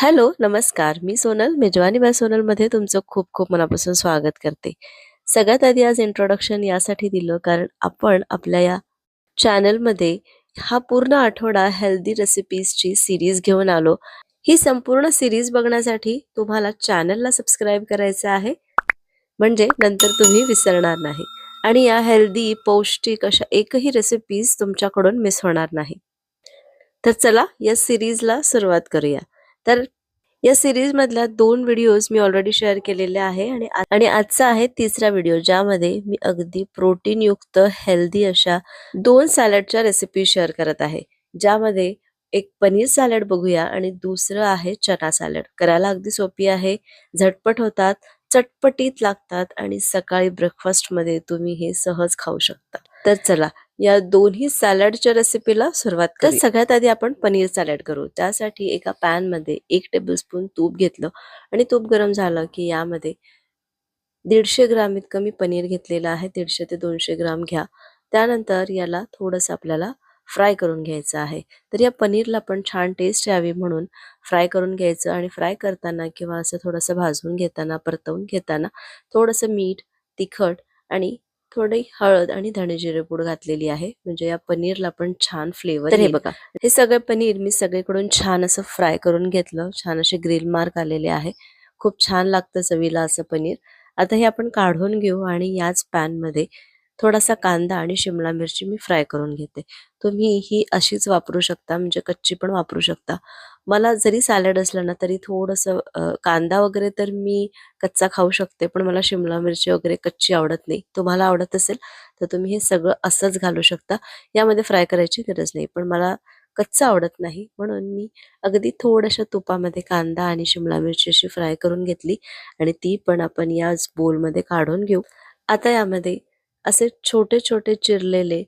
Hello, नमस्कार. मी सोनल, मेजवानी bye सोनलमध्ये तुमचं खूप खूप मनापासून स्वागत करते. सगळ्यात आधी आज इंट्रोडक्शन यासाठी दिलं कारण आपण आपल्या या चॅनलमध्ये हा पूर्ण आठवडा हेल्दी रेसिपीजची सीरीज घेऊन आलो. ही संपूर्ण सीरीज बघण्यासाठी तुम्हाला चॅनलला सबस्क्राईब करायचं आहे, म्हणजे नंतर तुम्ही विसरणार नाही आणि या हेल्दी, पौष्टिक अशा एकही रेसिपीज तुमच्याकडून मिस होणार नाही. तर चला या सीरीजला सुरुवात करूया. तर या सीरीज मधल्या 2 व्हिडिओज मी ऑलरेडी शेअर केलेले आहे आणि आजचा आहे तिसरा व्हिडिओ, ज्यामध्ये मी अगदी प्रोटीनयुक्त हेल्दी अशा 2 सॅलडच्या रेसिपी शेअर करत आहे. ज्यामध्ये एक पनीर सॅलड बघूया आणि दुसरं आहे चना सॅलड. करायला अगदी सोपी आहे, झटपट होतात, चटपटीत लागतात आणि सकाळी ब्रेकफास्टमध्ये तुम्ही हे सहज खाऊ शकता. तर चला या दोन्ही सॅलडच्या रेसिपीला सुरुवात करूया. तर सगळ्यात आधी आपण पनीर सॅलड करू. त्यासाठी एका पॅन मध्ये 1 टेबलस्पून तूप घेतलं आणि तूप गरम झालं की यामध्ये 150 ग्राम इतकं मी पनीर घेतलेलं आहे. 150 ते 200 ग्राम घ्या. त्यानंतर याला थोडंसं आपल्याला फ्राय करून घ्यायचं आहे. तर या पनीरला पण छान टेस्ट यावी म्हणून फ्राय करून घ्यायचं आणि फ्राय करताना किंवा असं थोडंसं भाजून घेताना, परतवून घेताना थोडंसं मीठ, तिखट आणि थोडी हळद आणि धणे जिरे पूड घातलेली आहे, म्हणजे या पनीरला पण छान फ्लेवर. तर हे बघा, हे सगळं पनीर मी सगळीकडून छान असं फ्राय करून घेतलं. छान असे ग्रिल मार्क आलेले आहे. खूप छान लागतं चवीला असं पनीर. आता हे आपण काढून घेऊ आणि याच पॅनमध्ये थोडासा कांदा आणि शिमला मिरची मी फ्राय करून घेते. तुम्ही ही अशीच वापरू शकता, म्हणजे कच्ची पण वापरू शकता. मला जरी सॅलड असलं ना तरी थोडंसं कांदा वगैरे तर मी कच्चा खाऊ शकते, पण मला शिमला मिरची वगैरे कच्ची आवडत नाही. तुम्हाला आवडत असेल तर तुम्ही हे सगळं असंच घालू शकता. यामध्ये फ्राय करायची गरज नाही, पण मला कच्चं आवडत नाही म्हणून मी अगदी थोड्याशा तुपामध्ये कांदा आणि शिमला मिरची अशी फ्राय करून घेतली आणि ती पण आपण याच बोलमध्ये काढून घेऊ. आता यामध्ये असे छोटे छोटे चिरलेले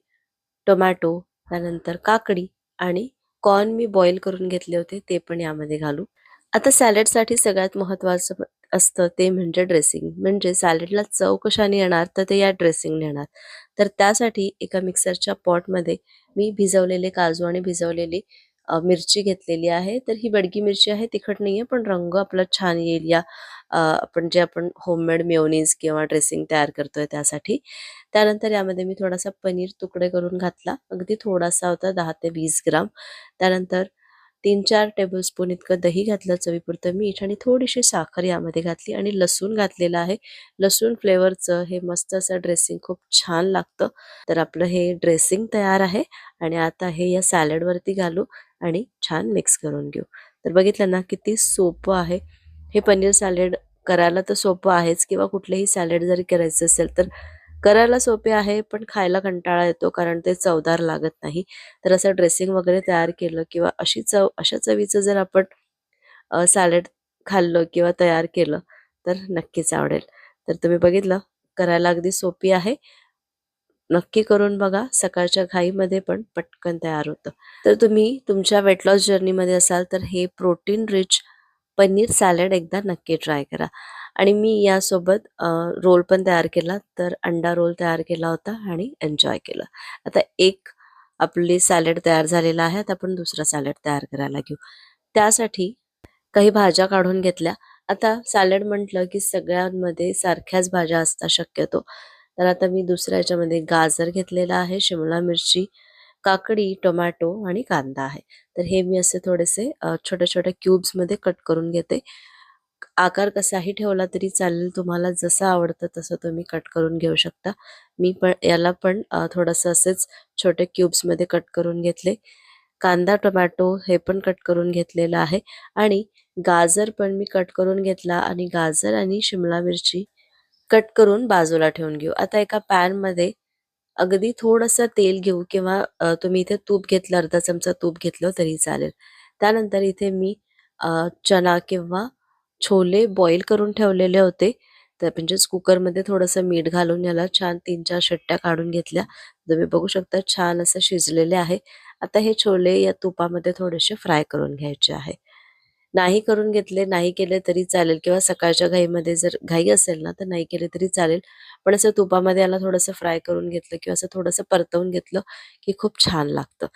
टोमॅटो, त्यानंतर काकडी आणि कॉर्न मी बॉईल करून घेतले होते ते पण यामध्ये घालू. आता सॅलडसाठी सगळ्यात महत्त्वाचं असतं ते म्हणजे ड्रेसिंग. म्हणजे सॅलडला चव कशाने येणार तर ते या ड्रेसिंगने येणार. तर त्यासाठी एका मिक्सरच्या पॉटमध्ये मी भिजवलेले काजू आणि भिजवलेली मिरची घेतलेली आहे. तर ही बेडगी मिरची आहे, तिखट नाहीये, पण रंग आपला छान येईल या आपण होममेड मेयोनीज किंवा ड्रेसिंग तयार करतोय त्यासाठी. त्यानंतर यामध्ये मी थोडासा पनीर तुकडे करून घातला. अगदी थोडासा होता, 10 ते 20 ग्राम. त्यानंतर 3-4 टेबलस्पून इतकं दही घातलं, चवीपुरतं मीठ आणि थोडीशी साखर यामध्ये घातली आणि लसूण घातलेलं आहे. लसूण फ्लेवरचं हे मस्त असं ड्रेसिंग खूप छान लागतं. तर आपलं हे ड्रेसिंग तयार आहे आणि आता हे या सॅलडवरती घालू आणि छान मिक्स करून घेऊ. तर बघितलं ना किती सोपं आहे हे पनीर सॅलड. करायला तर सोपं आहेच, किंवा कुठलेही सॅलड जरी करायचं असेल तर करायला सोपे आहे, पण खायला कंटाळा येतो कारण ते चवदार लागत नाही. तर असं ड्रेसिंग वगैरे तयार केलं किंवा अशा चवीचं जर आपण सॅलड खाल्लं किंवा तयार केलं तर नक्कीच आवडेल. तर तुम्ही बघितलं, करायला अगदी सोपी आहे. नक्की करून बघा, सकाळच्या घाईमध्ये पण पटकन तयार होतं. तर तुम्ही तुमच्या वेट लॉस जर्नीमध्ये असाल तर हे प्रोटीन रिच पनीर सॅलड एकदा नक्की ट्राय करा. आणि मी यासोबत रोल पण तयार केला, तर अंडा रोल तयार केला होता आणि एन्जॉय केलं. आता एक आपली सॅलड तयार झालेला आहे. आता आपण दुसरा सॅलड तयार करायला घेऊ. त्यासाठी काही भाज्या काढून घेतल्या. आता सॅलड म्हटलं की सगळ्यांमध्ये सारख्याच भाज्या असतात शक्यतो. तर आता मी दुसऱ्या ह्याच्यामध्ये गाजर घेतलेला आहे, शिमला मिरची, काकडी, टोमॅटो आणि कांदा आहे. तर हे मी असे थोडेसे छोट्या छोट्या क्यूब्समध्ये कट करून घेते. आकार कसाही ठेवला तरी चालेल, तुम्हाला जसं आवडतं तसं तुम्ही कट करून घेऊ शकता. मी पण याला पण थोडंसं असेच छोटे क्यूब्समध्ये कट करून घेतले. कांदा, टोमॅटो हे पण कट करून घेतलेलं आहे आणि गाजर पण मी कट करून घेतला आणि गाजर आणि शिमला मिरची कट करून बाजूला ठेवून घेऊ. आता एका पॅनमध्ये अगदी थोडंसं तेल घेऊ किंवा तुम्ही इथे तूप घेतलं, अर्धा चमचा तूप घेतलं तरी चालेल. त्यानंतर इथे मी चना किंवा छोले बॉईल करून ठेवलेले होते. तर म्हणजेच कुकरमध्ये थोडंसं मीठ घालून याला छान 3-4 शिट्ट्या काढून घेतल्या. तुम्ही बघू शकता छान असं शिजलेले आहे. आता हे छोले या तुपामध्ये थोडेसे फ्राय करून घ्यायचे आहे. नाही करून घेतले, नाही केले तरी चालेल, किंवा सकाळच्या घाईमध्ये जर घाई असेल ना तर नाही केले तरी चालेल. पण असं तुपामध्ये याला थोडंसं फ्राय करून घेतलं किंवा असं थोडंसं परतवून घेतलं की खूप छान लागतं.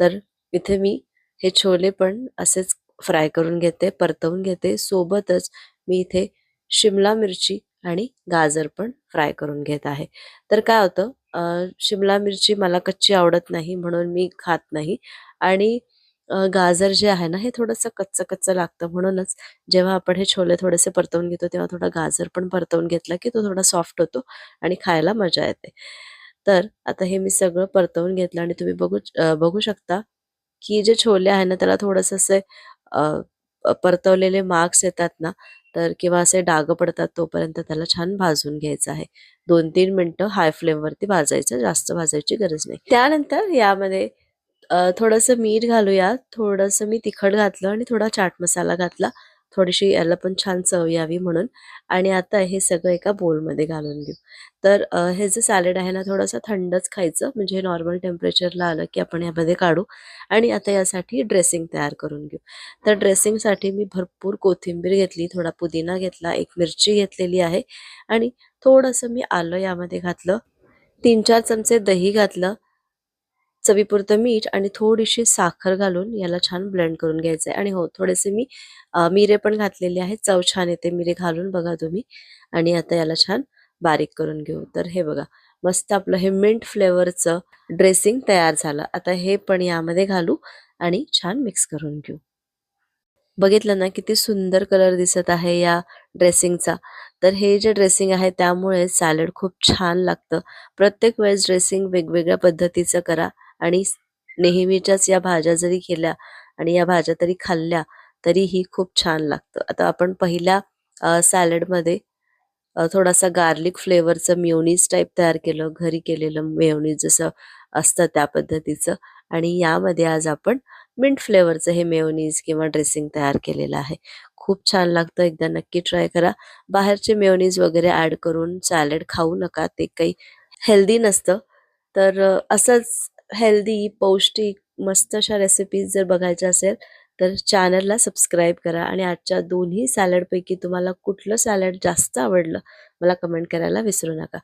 तर इथे मी हे छोले पण असेच फ्राय करून घेते, परतवून घेते. सोबतच मी इथे शिमला मिरची आणि गाजर पण फ्राय करून घेत आहे. तर काय होतं, शिमला मिरची मला कच्ची आवडत नाही म्हणून मी खात नाही आणि गाजर जे आहे ना, हे थोडंसं कच्चं-कच्चं लागतं. म्हणूनच जेव्हा आपण हे छोले थोडेसे परतवून घेतो, तेव्हा थोडा गाजर पण परतवून घेतला, की तो थोडा सॉफ्ट होतो आणि खायला मजा येते. तर आता हे मी सगळं परतवून घेतलं आणि तुम्ही बघू शकता, की जे छोले आहे ना, त्याला थोडंसं असे अ, परतवलेले मार्क्स येतात ना, तर किंवा असे डाग पडतात, तोपर्यंत त्याला छान भाजून घ्यायचं आहे. 2-3 मिनिटं हाय फ्लेमवरती भाजायचं, जास्त भाजायची गरज नाही. त्यानंतर यामध्ये थोडंसं मीठ घालूया. थोडंसं मी तिखट घातलं आणि थोडा चाट मसाला घातला. थोडीशी याला पण छान चव यावी म्हणून. आणि आता हे सगळं एका बोलमध्ये घालून घेऊ. तर हे जे सॅलड आहे ना, थोडंसं थंडच खायचं, म्हणजे नॉर्मल टेम्परेचरला आलं की आपण यामध्ये काढू. आणि आता यासाठी ड्रेसिंग तयार करून घेऊ. तर ड्रेसिंगसाठी मी भरपूर कोथिंबीर घेतली, थोडा पुदिना घेतला, एक मिरची घेतलेली आहे आणि थोडंसं मी आलं यामध्ये घातलं. 3-4 चमचे दही घातलं, चवीपुरतं मीठ आणि थोडीशी साखर घालून याला छान ब्लेंड करून घ्यायचं आहे. आणि हो, थोडेसे मी मिरे पण घातलेले आहेत. चव छान येते, मिरे घालून बघा तुम्ही. आणि आता याला छान बारीक करून घेऊ. तर हे बघा, मस्त आपलं हे मिंट फ्लेवरचं ड्रेसिंग तयार झालं. आता हे पण यामध्ये घालू आणि छान मिक्स करून घेऊ. बघितलं ना किती सुंदर कलर दिसत आहे या ड्रेसिंगचा. तर हे जे ड्रेसिंग आहे त्यामुळे सॅलड खूप छान लागतं. प्रत्येक वेळेस ड्रेसिंग वेगवेगळ्या पद्धतीचं करा आणि नेहमीच्याच या भाज्या जरी केल्या आणि या भाज्या तरी खाल्ल्या तरीही खूप छान लागतं. आता आपण पहिल्या सॅलडमध्ये थोडासा गार्लिक फ्लेवरचं मेयोनीज टाइप तयार केलं, घरी केलेलं मेयोनीज जसं असतं त्या पद्धतीचं. आणि यामध्ये आज आपण मिंट फ्लेवरचं हे मेयोनीज किंवा ड्रेसिंग तयार केलेलं आहे. खूप छान लागतं, एकदा नक्की ट्राय करा. बाहेरचे मेयोनीज वगैरे ॲड करून सॅलड खाऊ नका, ते काही हेल्दी नसतं. तर असंच हेल्दी, पौष्टिक, मस्त अशा रेसिपीज जर बघायच्या असेल तर चॅनलला सबस्क्राईब करा. आणि आजच्या दोन्ही सॅलडपैकी तुम्हाला कुठलं सॅलड जास्त आवडलं मला कमेंट करायला विसरू नका.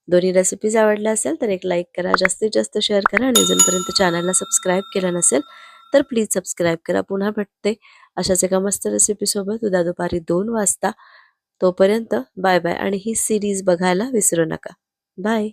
दोन्ही रेसिपीज आवडल्या असेल तर एक लाईक करा, जास्तीत जास्त शेअर करा आणि अजूनपर्यंत चॅनलला सबस्क्राईब केलं नसेल तर प्लीज सबस्क्राईब करा. पुन्हा भेटते अशाच एका मस्त रेसिपीसोबत उद्या दुपारी 2 वाजता. तोपर्यंत बाय बाय आणि ही सीरीज बघायला विसरू नका. बाय.